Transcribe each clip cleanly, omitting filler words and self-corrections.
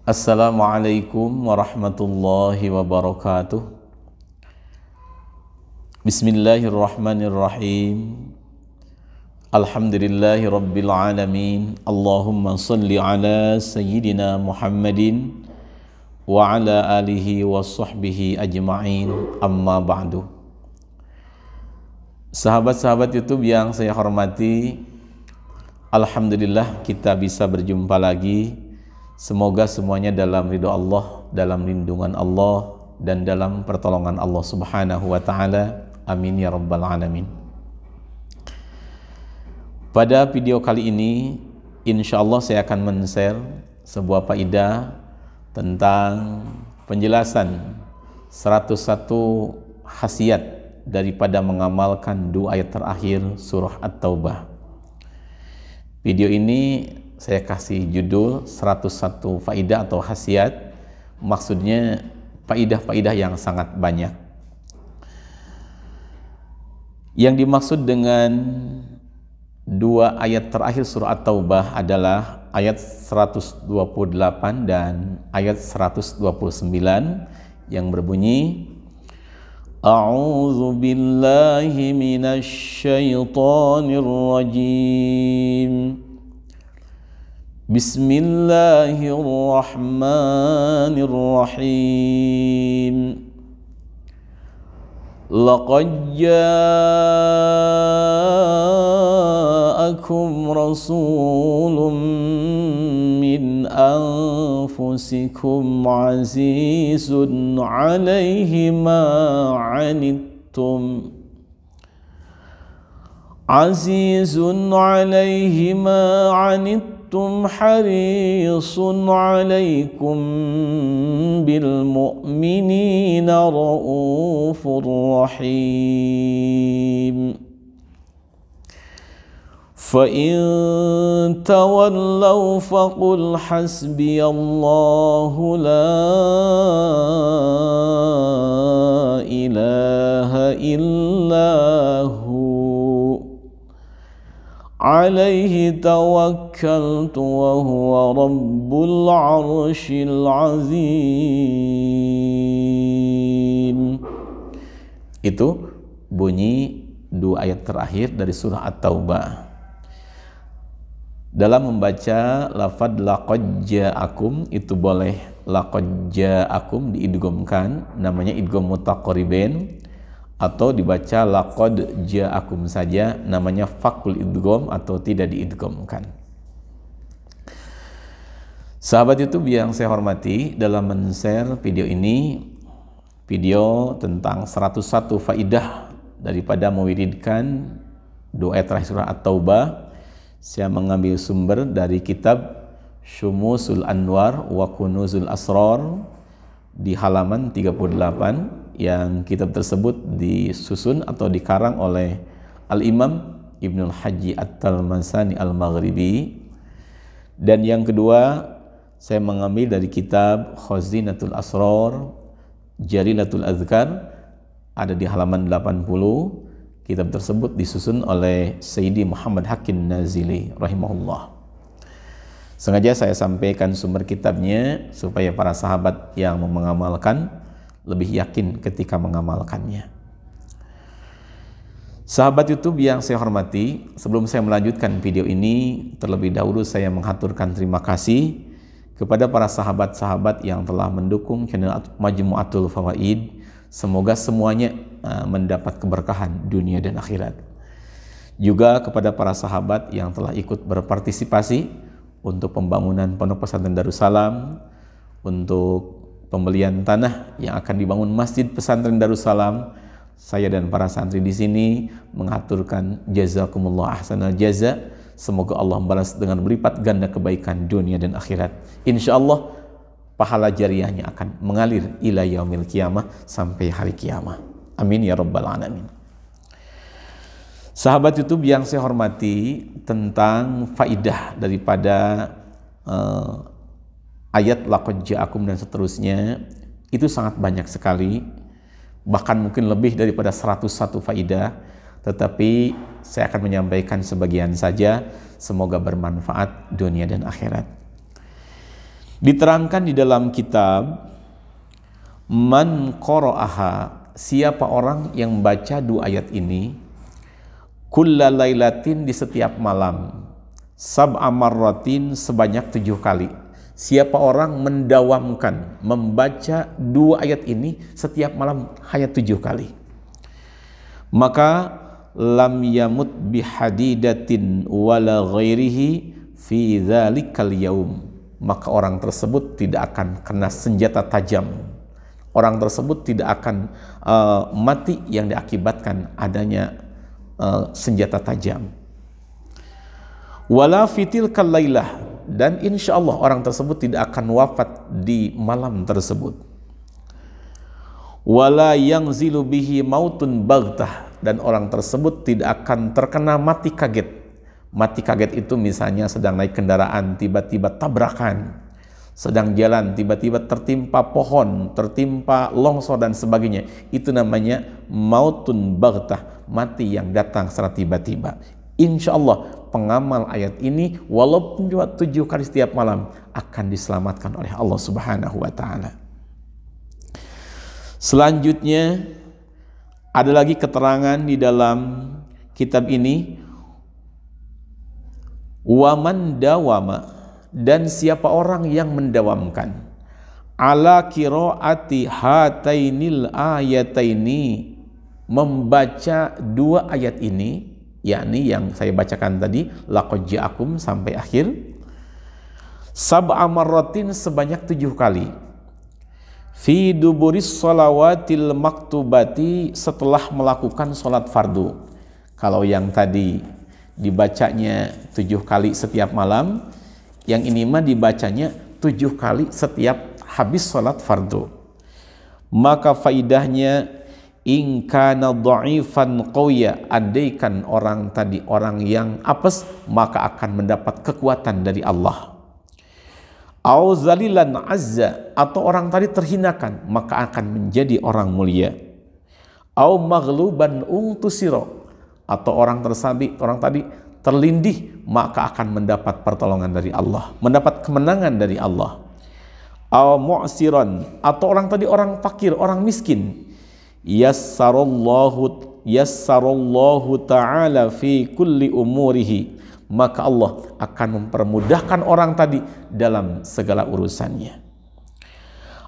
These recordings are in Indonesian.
Assalamualaikum warahmatullahi wabarakatuh. Bismillahirrahmanirrahim. Alhamdulillahi rabbil alamin. Allahumma salli ala sayyidina Muhammadin wa ala alihi wa sahbihi ajma'in. Amma ba'du. Sahabat-sahabat YouTube yang saya hormati, alhamdulillah kita bisa berjumpa lagi. Semoga semuanya dalam ridho Allah, dalam lindungan Allah, dan dalam pertolongan Allah Subhanahu wa Ta'ala. Amin ya Rabbal Alamin. Pada video kali ini, insya Allah saya akan men-share sebuah faedah tentang penjelasan 101 khasiat daripada mengamalkan 2 ayat terakhir surah At-Taubah. Video ini saya kasih judul 101 faidah atau khasiat. Maksudnya faidah-faidah yang sangat banyak. Yang dimaksud dengan 2 ayat terakhir surah At-Taubah adalah ayat 128 dan ayat 129 yang berbunyi, A'udzu billahi minasy syaithanir rajim. Bismillahirrahmanirrahim. Laqad ja'akum rasulun min anfusikum azizun 'alaihi ma 'anittum azizun 'alaihi ma 'anittum harisun 'alaikum bil mu'minina raufur rahim. Fa in tawallaw faqul hasbiyallahu la ilaha illahu alaihi tawakkaltu wa huwa rabbul arshil azim. Itu bunyi 2 ayat terakhir dari surah At-Taubah. Dalam membaca lafadz laqad ja'akum itu boleh laqad ja'akum diidghamkan, namanya idgham mutaqaribain, atau dibaca laqad ja'akum saja, namanya fakul idgham atau tidak diidghamkan. Sahabat YouTube yang saya hormati, dalam men-share video ini, video tentang 101 faidah daripada mewiridkan 2 ayat terakhir surah At-Taubah, saya mengambil sumber dari kitab Syumusul Anwar wa Kunuzul Asrar di halaman 38, yang kitab tersebut disusun atau dikarang oleh Al-Imam Ibnul Hajji At-Talmasani Al-Maghribi. Dan yang kedua, saya mengambil dari kitab Khazinatul Asrar Jalilatul Azkar, ada di halaman 80. Kitab tersebut disusun oleh Sayyidi Muhammad Hakim Nazili rahimahullah. Sengaja saya sampaikan sumber kitabnya supaya para sahabat yang mengamalkan lebih yakin ketika mengamalkannya. Sahabat YouTube yang saya hormati, sebelum saya melanjutkan video ini, terlebih dahulu saya menghaturkan terima kasih kepada para sahabat-sahabat yang telah mendukung channel Majmu'atul Fawaid. Semoga semuanya mendapat keberkahan dunia dan akhirat. Juga kepada para sahabat yang telah ikut berpartisipasi untuk pembangunan Pondok Pesantren Darussalam, untuk pembelian tanah yang akan dibangun Masjid Pesantren Darussalam. Saya dan para santri di sini menghaturkan jazakumullah ahsanal jaza. Semoga Allah membalas dengan berlipat ganda kebaikan dunia dan akhirat. Insyaallah pahala jariahnya akan mengalir ila yaumil qiyamah, sampai hari kiamat. Amin ya Rabbal Alamin. Sahabat YouTube yang saya hormati, tentang faidah daripada ayat laqad ja'akum dan seterusnya, itu sangat banyak sekali, bahkan mungkin lebih daripada 101 faidah, tetapi saya akan menyampaikan sebagian saja, semoga bermanfaat dunia dan akhirat. Diterangkan di dalam kitab, man qara'aha, siapa orang yang membaca 2 ayat ini, kulla lailatin, di setiap malam, sab'a marratin, sebanyak 7 kali. Siapa orang mendawamkan membaca 2 ayat ini setiap malam hanya 7 kali, maka lam yamut bihadidatin wala ghairihi fi dzalikal yaum, maka orang tersebut tidak akan kena senjata tajam, orang tersebut tidak akan mati yang diakibatkan adanya senjata tajam. Wala fitil kalailah, dan insya Allah orang tersebut tidak akan wafat di malam tersebut. Wala yangzilu bihi mautun baghtah, dan orang tersebut tidak akan terkena mati kaget. Mati kaget itu misalnya sedang naik kendaraan tiba-tiba tabrakan, sedang jalan tiba-tiba tertimpa pohon, tertimpa longsor dan sebagainya. Itu namanya mautun baghtah, mati yang datang secara tiba-tiba. Insya Allah pengamal ayat ini walaupun cuma 7 kali setiap malam akan diselamatkan oleh Allah Subhanahu wa Ta'ala. Selanjutnya ada lagi keterangan di dalam kitab ini, waman dawama, dan siapa orang yang mendawamkan ala qiraati hatainil ayataini, membaca 2 ayat ini, yakni yang saya bacakan tadi, laqad ja'akum sampai akhir, sab'a marratin, sebanyak 7 kali, fi duburis shalawatil maktubati, setelah melakukan sholat fardu. Kalau yang tadi dibacanya 7 kali setiap malam, yang ini mah dibacanya 7 kali setiap habis sholat fardu. Maka faidahnya, in kana dha'ifan qawiyya, andaikan orang tadi orang yang apes, maka akan mendapat kekuatan dari Allah. Au zalilan azza, atau orang tadi terhinakan, maka akan menjadi orang mulia. Au maghluban untusiro, atau orang tadi terlindih, maka akan mendapat pertolongan dari Allah, mendapat kemenangan dari Allah. Au mu'siran, atau orang tadi orang fakir, orang miskin, yassarallahu ta'ala fi kulli umurihi, maka Allah akan mempermudahkan orang tadi dalam segala urusannya.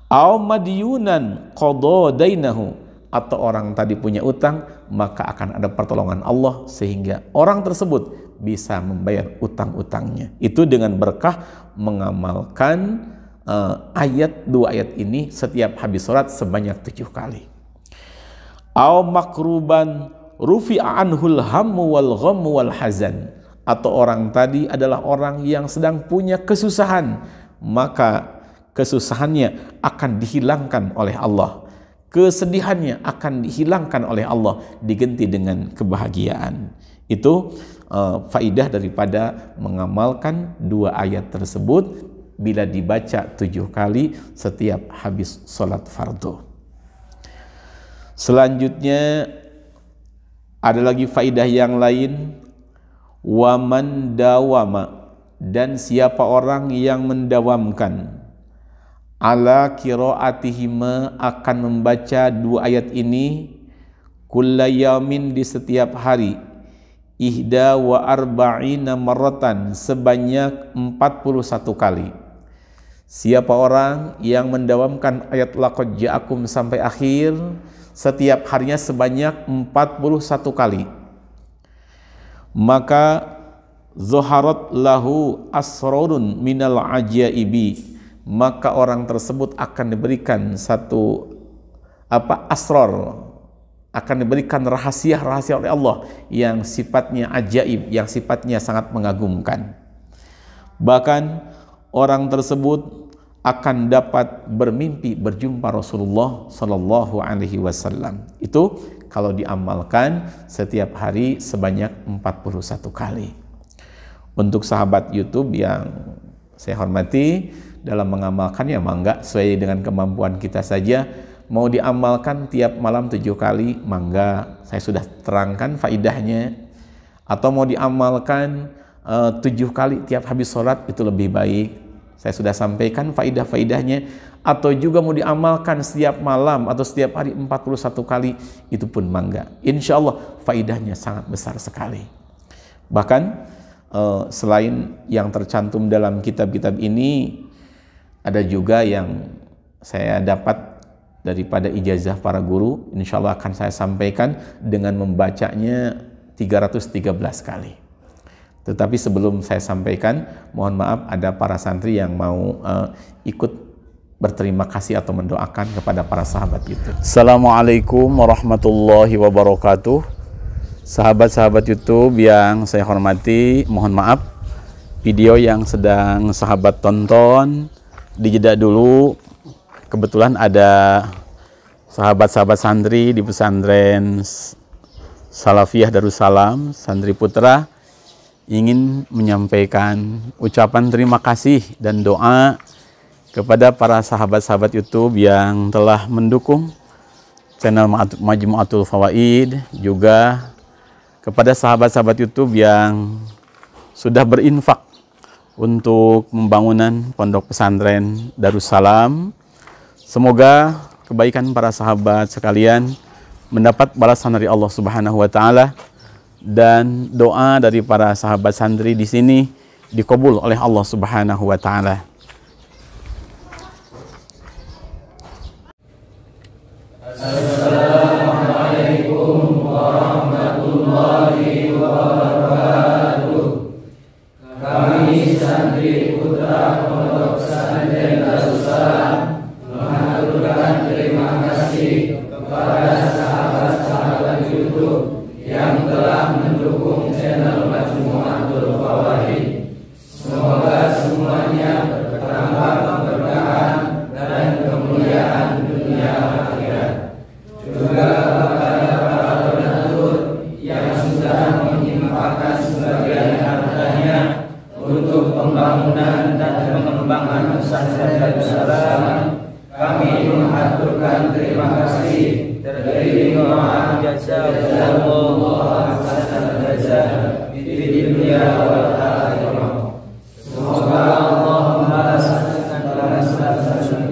Au madyunan qada dainahu, atau orang tadi punya utang, maka akan ada pertolongan Allah sehingga orang tersebut bisa membayar utang-utangnya. Itu dengan berkah mengamalkan 2 ayat ini setiap habis sholat sebanyak 7 kali. Au makruban rufi'a anhul hammu wal ghammu wal hazan, atau orang tadi adalah orang yang sedang punya kesusahan, maka kesusahannya akan dihilangkan oleh Allah, kesedihannya akan dihilangkan oleh Allah, diganti dengan kebahagiaan. Itu faidah daripada mengamalkan 2 ayat tersebut bila dibaca 7 kali setiap habis sholat fardu. Selanjutnya ada lagi faidah yang lain, waman dawama, dan siapa orang yang mendawamkan ala qiraatihima, akan membaca 2 ayat ini, kullayamin, di setiap hari, ihda wa arba'ina marratan, sebanyak 41 kali. Siapa orang yang mendawamkan ayat laqad ja'akum sampai akhir setiap harinya sebanyak 41 kali, maka zuharat lahu asrarun minal ajaibi, maka orang tersebut akan diberikan satu asrar, akan diberikan rahasia-rahasia oleh Allah yang sifatnya ajaib, yang sifatnya sangat mengagumkan. Bahkan orang tersebut akan dapat bermimpi berjumpa Rasulullah Sallallahu Alaihi Wasallam. Itu kalau diamalkan setiap hari sebanyak 41 kali. Untuk sahabat YouTube yang saya hormati, dalam mengamalkannya mangga sesuai dengan kemampuan kita saja. Mau diamalkan tiap malam 7 kali, mangga, saya sudah terangkan faidahnya. Atau mau diamalkan 7 kali tiap habis sholat, itu lebih baik. saya sudah sampaikan faidah-faidahnya, atau juga mau diamalkan setiap malam atau setiap hari 41 kali, itu pun mangga. Insya Allah faidahnya sangat besar sekali. Bahkan selain yang tercantum dalam kitab-kitab ini, ada juga yang saya dapat daripada ijazah para guru, insya Allah akan saya sampaikan dengan membacanya 313 kali. Tetapi sebelum saya sampaikan, mohon maaf ada para santri yang mau ikut berterima kasih atau mendoakan kepada para sahabat YouTube. Assalamualaikum warahmatullahi wabarakatuh. Sahabat-sahabat YouTube yang saya hormati, mohon maaf video yang sedang sahabat tonton dijeda dulu. Kebetulan ada sahabat-sahabat santri di pesantren Salafiyah Darussalam, Santri Putra, ingin menyampaikan ucapan terima kasih dan doa kepada para sahabat-sahabat YouTube yang telah mendukung channel Majmu'atul Fawaid, juga kepada sahabat-sahabat YouTube yang sudah berinfak untuk pembangunan pondok pesantren Darussalam. Semoga kebaikan para sahabat sekalian mendapat balasan dari Allah Subhanahu wa taala, dan doa dari para sahabat santri di sini dikabul oleh Allah Subhanahu wa taala. Assalamualaikum warahmatullahi wabarakatuh. Kami santri putra Pondok Pesantren Darussalam mengaturkan terima kasih kepada sahabat-sahabat YouTube yang telah mendukung channel Majmu'atul Fawaid. Semoga semuanya bertambah keberkahan dan kemuliaan dunia akhirat. Juga kepada para donatur yang sudah menginfakkan sebagian hartanya untuk pembangunan dan pengembangan pesantren Darussalam, kami mengaturkan terima kasih dari doa jazakumullah hasanal jazaa di dunia wal akhirah. Semoga Allah membalaskan balasan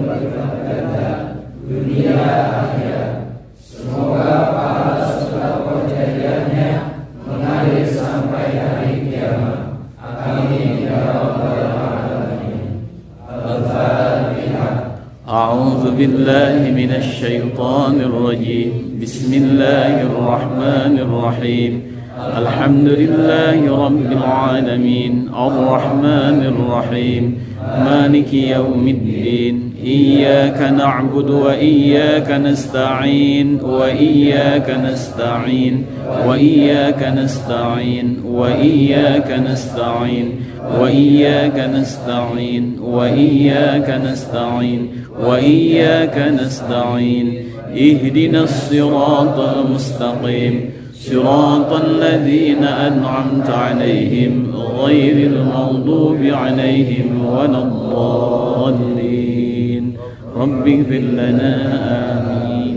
dunia akhirat. Semoga para sedekah jariahnya mengalir sampai hari kiamat. Amin ya rabbal alamin. Al-Fatihah. أعوذ بالله من الشيطان الرجيم بسم الله الرحمن الرحيم الحمد لله رب العالمين الرحمن الرحيم مالك يوم الدين إياك نعبد وإياك نستعين وإياك نستعين وإياك نستعين وإياك نستعين وإياك نستعين وإياك نستعين وإياك نستعين اهدنا الصراط المستقيم صراط الذين أنعمت عليهم غير المغضوب عليهم ولا الضالين رب اغفر لنا آمين.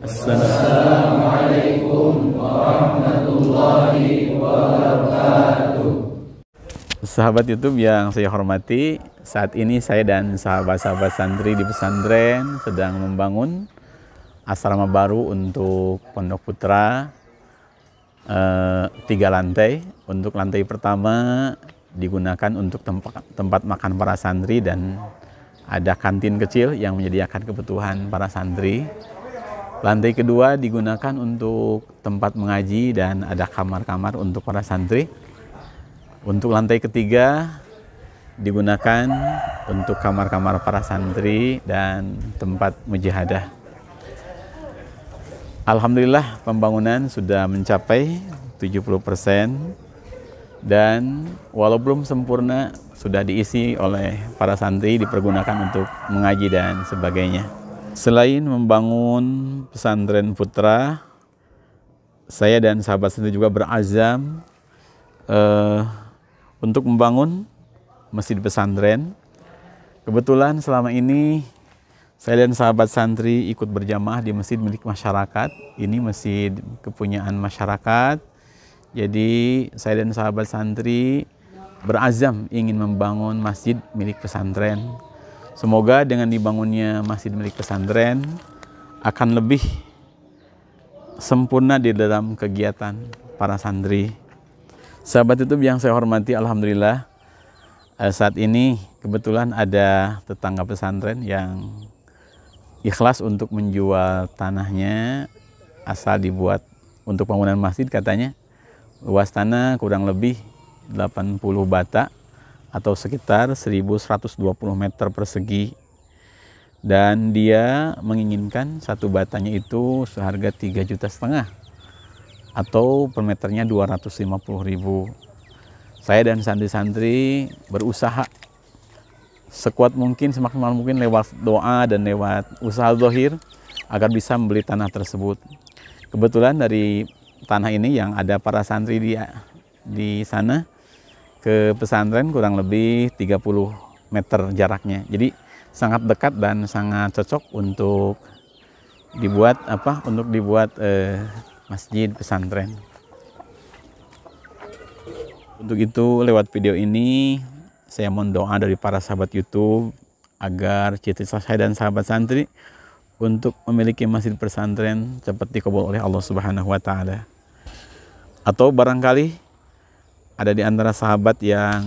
السلام عليكم ورحمة الله وبركاته. Sahabat YouTube yang saya hormati, saat ini saya dan sahabat-sahabat santri di pesantren sedang membangun asrama baru untuk Pondok Putra, 3 lantai. Untuk lantai pertama digunakan untuk tempat makan para santri dan ada kantin kecil yang menyediakan kebutuhan para santri. Lantai kedua digunakan untuk tempat mengaji dan ada kamar-kamar untuk para santri. Untuk lantai ketiga digunakan untuk kamar-kamar para santri dan tempat mujahadah. Alhamdulillah pembangunan sudah mencapai 70% dan walau belum sempurna sudah diisi oleh para santri, dipergunakan untuk mengaji dan sebagainya. Selain membangun pesantren putra, saya dan sahabat santri juga berazam untuk membangun masjid pesantren. Kebetulan selama ini saya dan sahabat santri ikut berjamaah di masjid milik masyarakat. Ini masjid kepunyaan masyarakat. Jadi saya dan sahabat santri berazam ingin membangun masjid milik pesantren. Semoga dengan dibangunnya masjid milik pesantren akan lebih sempurna di dalam kegiatan para santri. Sahabat YouTube yang saya hormati, alhamdulillah saat ini kebetulan ada tetangga pesantren yang ikhlas untuk menjual tanahnya asal dibuat untuk bangunan masjid. Katanya luas tanah kurang lebih 80 bata atau sekitar 1120 meter persegi, dan dia menginginkan satu batanya itu seharga 3,5 juta atau per meternya 250.000. Saya dan santri-santri berusaha sekuat mungkin, semaksimal mungkin lewat doa dan lewat usaha zahir agar bisa membeli tanah tersebut. Kebetulan dari tanah ini yang ada para santri di sana ke pesantren kurang lebih 30 meter jaraknya. Jadi sangat dekat dan sangat cocok untuk dibuat masjid pesantren. Untuk itu lewat video ini saya mohon doa dari para sahabat YouTube agar cita-cita saya dan sahabat santri untuk memiliki masjid pesantren cepat dikabul oleh Allah Subhanahu wa taala. Atau barangkali ada di antara sahabat yang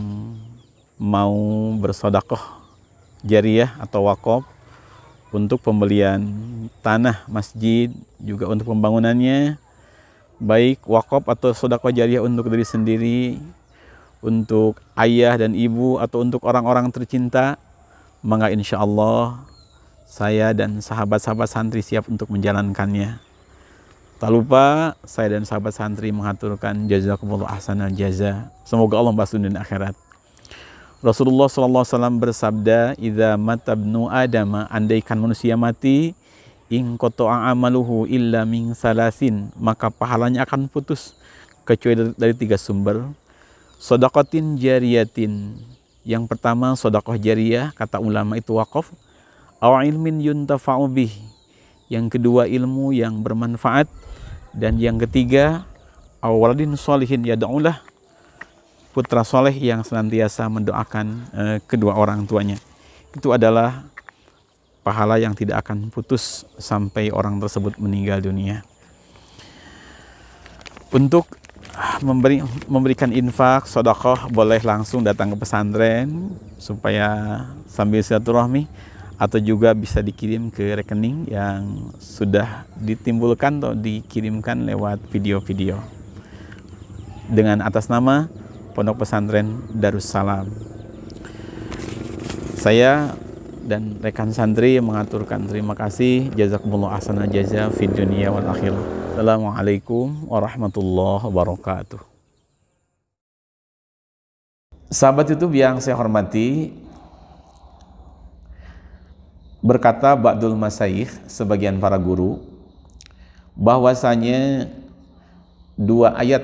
mau bersedekah jariyah atau wakaf untuk pembelian tanah masjid, juga untuk pembangunannya, baik wakaf atau sedekah jariyah untuk diri sendiri, untuk ayah dan ibu, atau untuk orang-orang tercinta, maka insya Allah saya dan sahabat-sahabat santri siap untuk menjalankannya. Tak lupa saya dan sahabat santri mengaturkan jazakumullah ahsanal jaza. Semoga Allah membalas dunia dan akhirat. Rasulullah SAW bersabda, "Idza mata ibnu Adam, andaikan manusia mati, in qata'a amaluhu illa min salasin, maka pahalanya akan putus kecuali dari 3 sumber. Shadaqatin jariyatin, yang pertama sedekah jariyah, kata ulama itu wakaf. Aw ilmin yuntafa'u bih, yang kedua ilmu yang bermanfaat, dan yang ketiga awaladin sholihin yad'ulah, putra soleh yang senantiasa mendoakan kedua orang tuanya. Itu adalah pahala yang tidak akan putus sampai orang tersebut meninggal dunia. Untuk memberikan infak, sedekah, boleh langsung datang ke pesantren supaya sambil silaturahmi, atau juga bisa dikirim ke rekening yang sudah ditimbulkan atau dikirimkan lewat video-video dengan atas nama Pondok Pesantren Darussalam. Saya dan rekan santri mengaturkan terima kasih. Jazakumullah ahsanal jaza fid dunya wal akhirah. Assalamualaikum warahmatullahi wabarakatuh. Sahabat YouTube yang saya hormati, berkata ba'dul masyayikh, sebagian para guru, bahwasanya 2 ayat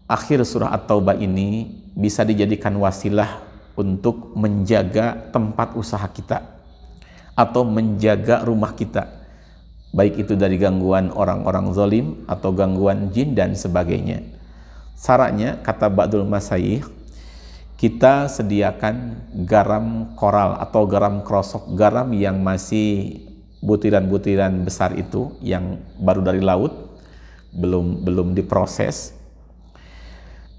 akhir surah At-Taubah ini bisa dijadikan wasilah untuk menjaga tempat usaha kita atau menjaga rumah kita, baik itu dari gangguan orang-orang zalim atau gangguan jin dan sebagainya. Sarannya, kata ba'dul masyayikh, kita sediakan garam koral atau garam krosok, garam yang masih butiran-butiran besar itu, yang baru dari laut, belum diproses.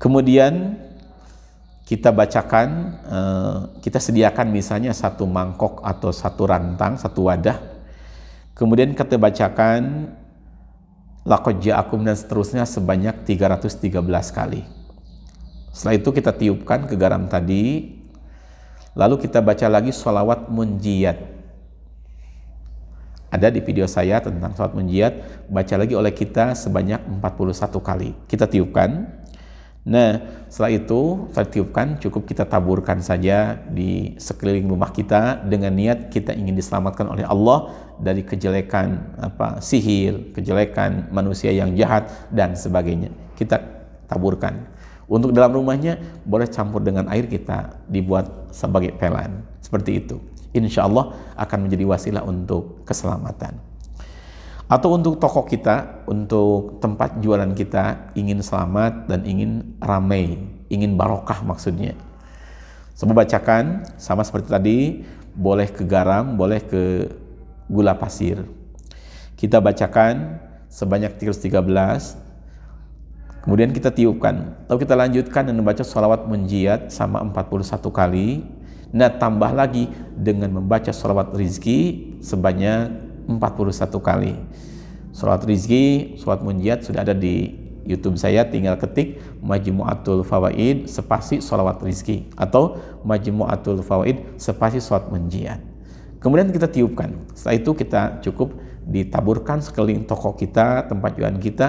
Kemudian kita bacakan, kita sediakan misalnya 1 mangkok atau 1 rantang, 1 wadah. Kemudian kita bacakan laqad ja'akum dan seterusnya sebanyak 313 kali. Setelah itu kita tiupkan ke garam tadi, lalu kita baca lagi sholawat munjiyat. Ada di video saya tentang sholawat munjiyat, baca lagi oleh kita sebanyak 41 kali. Kita tiupkan. Nah, setelah itu kita tiupkan, cukup kita taburkan saja di sekeliling rumah kita dengan niat kita ingin diselamatkan oleh Allah dari kejelekan sihir, kejelekan manusia yang jahat dan sebagainya. Kita taburkan. Untuk dalam rumahnya boleh campur dengan air, kita dibuat sebagai pelan. Seperti itu. Insya Allah akan menjadi wasilah untuk keselamatan. Atau untuk toko kita, untuk tempat jualan kita, ingin selamat dan ingin ramai, ingin barokah maksudnya. Coba bacakan, sama seperti tadi, boleh ke garam, boleh ke gula pasir. Kita bacakan sebanyak 313, kemudian kita tiupkan. Lalu kita lanjutkan dan membaca sholawat munjiat sama 41 kali. Nah, tambah lagi dengan membaca sholawat rizki sebanyak 41 kali. Sholawat rizki, sholawat munjiat sudah ada di YouTube saya, tinggal ketik Majmu'atul Fawaid spasi sholawat rizki atau Majmu'atul Fawaid spasi sholawat munjiat. Kemudian kita tiupkan. Setelah itu kita cukup ditaburkan sekeliling toko kita, tempat jualan kita,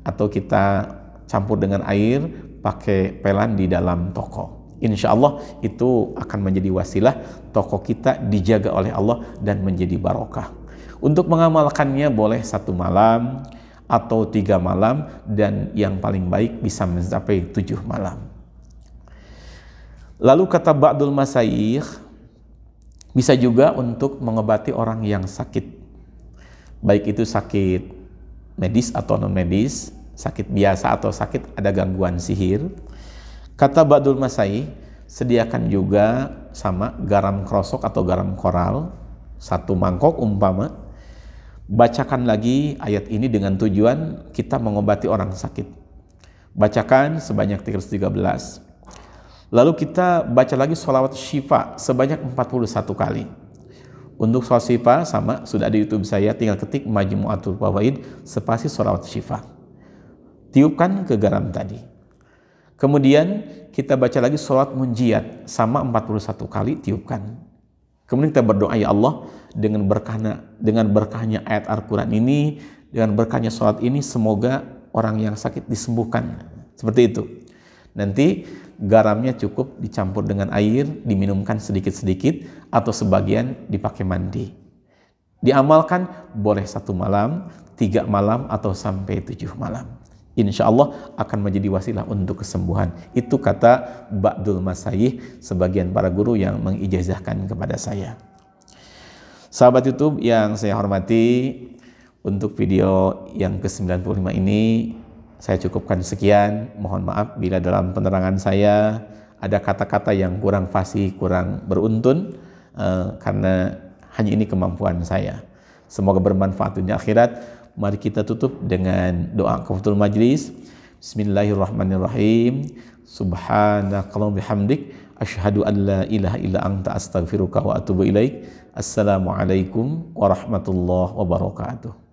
atau kita campur dengan air pakai pelan di dalam toko. Insya Allah itu akan menjadi wasilah toko kita dijaga oleh Allah dan menjadi barokah. Untuk mengamalkannya boleh 1 malam atau 3 malam, dan yang paling baik bisa mencapai 7 malam. Lalu kata ba'dul masyayikh, bisa juga untuk mengobati orang yang sakit, baik itu sakit medis atau non medis, sakit biasa atau sakit ada gangguan sihir. Kata ba'dul masyayikh, sediakan juga sama garam krosok atau garam koral 1 mangkok umpama. Bacakan lagi ayat ini dengan tujuan kita mengobati orang sakit. Bacakan sebanyak 313. Lalu kita baca lagi sholawat syifa sebanyak 41 kali. Untuk sholawat syifa sama, sudah ada di YouTube saya, tinggal ketik Majmu'atul Fawaid spasi sholawat syifa. Tiupkan ke garam tadi. Kemudian kita baca lagi sholawat munjiat sama 41 kali, tiupkan. Kemudian kita berdoa, ya Allah, dengan berkahnya ayat Al-Quran ini, dengan berkahnya sholat ini, semoga orang yang sakit disembuhkan. Seperti itu. Nanti garamnya cukup dicampur dengan air, diminumkan sedikit-sedikit, atau sebagian dipakai mandi. Diamalkan boleh 1 malam, 3 malam, atau sampai 7 malam. Insya Allah akan menjadi wasilah untuk kesembuhan. Itu kata ba'dul masyayikh, sebagian para guru yang mengijazahkan kepada saya. Sahabat YouTube yang saya hormati, untuk video yang ke-95 ini saya cukupkan sekian. Mohon maaf bila dalam penerangan saya ada kata-kata yang kurang fasih, kurang beruntun, karena hanya ini kemampuan saya. Semoga bermanfaat dunia akhirat. Mari kita tutup dengan doa kafatul majlis. Bismillahirrahmanirrahim. Subhanakallahumma bihamdik, asyhadu an la ilaha illa anta astaghfiruka wa atubu ilaik. Assalamualaikum warahmatullahi wabarakatuh.